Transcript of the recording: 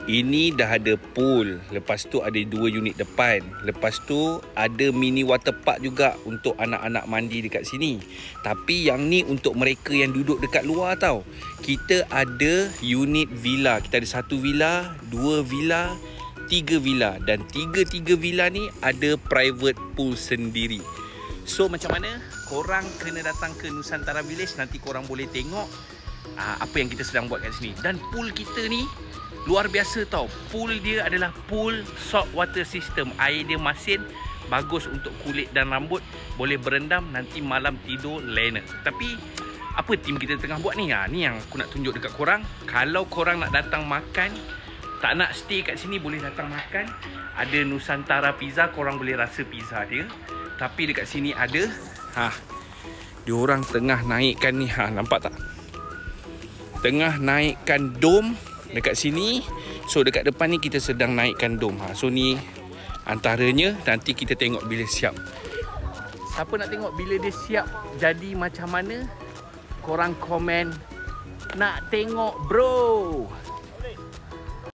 Ini dah ada pool, lepas tu ada 2 unit depan. Lepas tu ada mini water park juga untuk anak-anak mandi dekat sini. Tapi yang ni untuk mereka yang duduk dekat luar tau. Kita ada unit villa. Kita ada 1 villa, 2 villa, 3 villa. Dan 3 villa ni ada private pool sendiri. So macam mana? Korang kena datang ke Nusantara Village. Nanti korang boleh tengok apa yang kita sedang buat kat sini. Dan pool kita ni luar biasa tau. Pool dia adalah pool salt water system. Air dia masin, bagus untuk kulit dan rambut. Boleh berendam, nanti malam tidur lena. Tapi apa tim kita tengah buat ni? Ni yang aku nak tunjuk dekat korang. Kalau korang nak datang makan, tak nak stay kat sini, boleh datang makan. Ada Nusantara Pizza, korang boleh rasa pizza dia. Tapi dekat sini ada diorang tengah naikkan ni. Nampak tak? Tengah naikkan dom dekat sini. So dekat depan ni kita sedang naikkan dom. So ni antaranya. Nanti kita tengok bila siap. Siapa nak tengok bila dia siap jadi macam mana? Korang komen nak tengok bro.